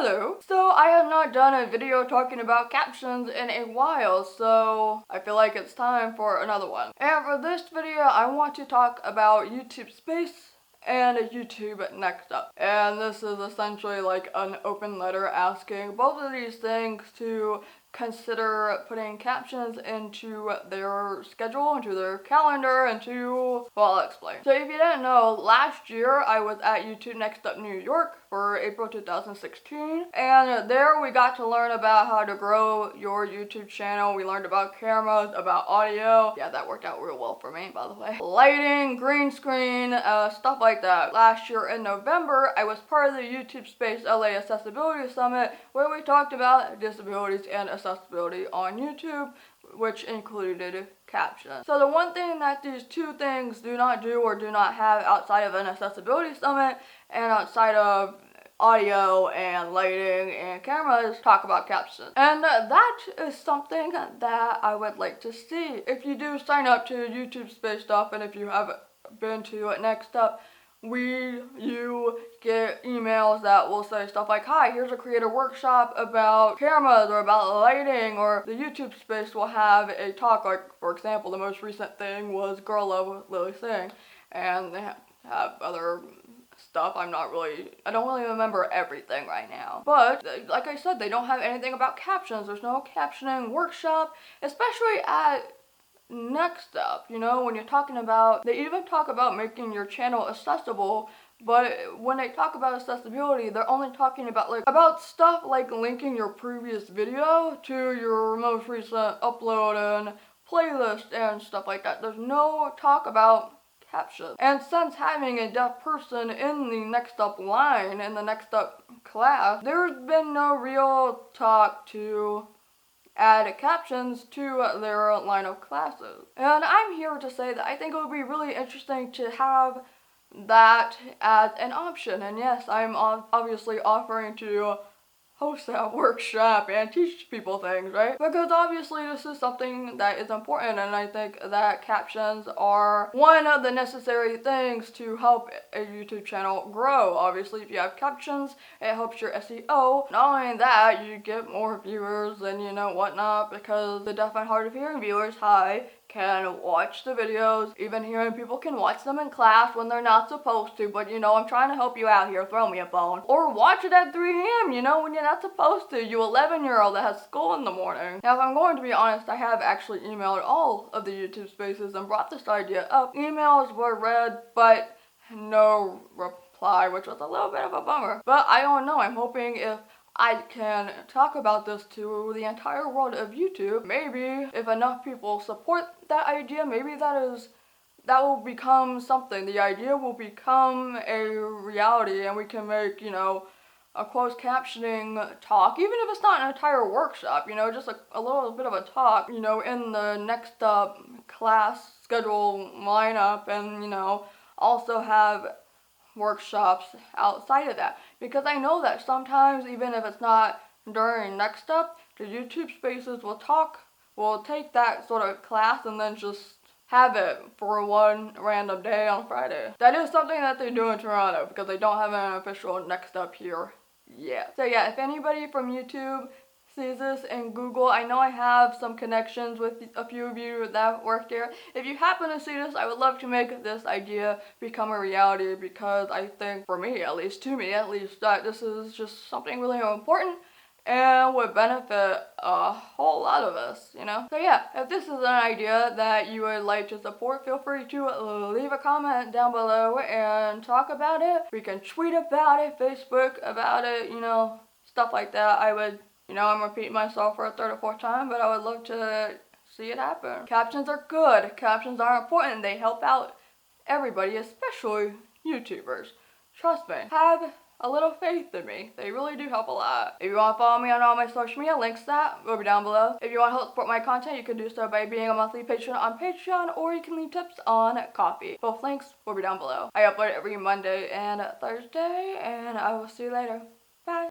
Hello! So I have not done a video talking about captions in a while, so I feel like it's time for another one. And for this video, I want to talk about YouTube Space and YouTube Next Up. And this is essentially like an open letter asking both of these things to consider putting captions into their schedule, into their calendar, well, I'll explain. So if you didn't know, last year I was at YouTube Next Up New York for April 2016, and there we got to learn about how to grow your YouTube channel. We learned about cameras, about audio. Yeah, that worked out real well for me, by the way. Lighting, green screen, stuff like that. Last year in November, I was part of the YouTube Space LA Accessibility Summit, where we talked about disabilities and accessibility on YouTube, which included captions. So the one thing that these two things do not do or do not have outside of an accessibility summit and outside of audio and lighting and cameras talk about captions. And that is something that I would like to see. If you do sign up to YouTube Space stuff, and if you haven't been to Next Up, you get emails that will say stuff like, hi, here's a creator workshop about cameras or about lighting, or the YouTube Space will have a talk, like for example, the most recent thing was Girl Love Lily Singh, and they have other stuff. I don't really remember everything right now. But like I said, they don't have anything about captions. There's no captioning workshop, especially at Next Up, you know, when you're talking about, they even talk about making your channel accessible, but when they talk about accessibility, they're only talking about stuff like linking your previous video to your most recent upload and playlist and stuff like that. There's no talk about captions. And since having a deaf person in the Next Up line, in the Next Up class, there's been no real talk to add captions to their line of classes. And I'm here to say that I think it would be really interesting to have that as an option. And yes, I'm obviously offering to host that workshop and teach people things, right? Because obviously this is something that is important, and I think that captions are one of the necessary things to help a YouTube channel grow. Obviously, if you have captions, it helps your SEO. Not only that, you get more viewers and whatnot, because the deaf and hard of hearing viewers, can watch the videos. Even hearing people can watch them in class when they're not supposed to, but I'm trying to help you out here, throw me a bone. Or watch it at 3 a.m., when you're not supposed to, you 11-year-old that has school in the morning. Now, if I'm going to be honest, I have actually emailed all of the YouTube Spaces and brought this idea up. Emails were read, but no reply, which was a little bit of a bummer. But I don't know, I'm hoping if I can talk about this to the entire world of YouTube. Maybe if enough people support that idea, maybe that will become something. The idea will become a reality, and we can make, a closed captioning talk, even if it's not an entire workshop, just a little bit of a talk, in the Next Up class schedule lineup, and, also have workshops outside of that, because I know that sometimes, even if it's not during Next Up, the YouTube Spaces will take that sort of class and then just have it for one random day on Friday. That is something that they do in Toronto, because they don't have an official Next Up here yet. So yeah, if anybody from YouTube sees this in Google, I know I have some connections with a few of you that work there. If you happen to see this, I would love to make this idea become a reality, because I think, for me at least, that this is just something really important and would benefit a whole lot of us, So yeah, if this is an idea that you would like to support, feel free to leave a comment down below and talk about it. We can tweet about it, Facebook about it, stuff like that. I'm repeating myself for a third or fourth time, but I would love to see it happen. Captions are good. Captions are important. They help out everybody, especially YouTubers. Trust me. Have a little faith in me. They really do help a lot. If you want to follow me on all my social media, links that will be down below. If you want to help support my content, you can do so by being a monthly patron on Patreon, or you can leave tips on Coffee. Both links will be down below. I upload every Monday and Thursday, and I will see you later. Bye.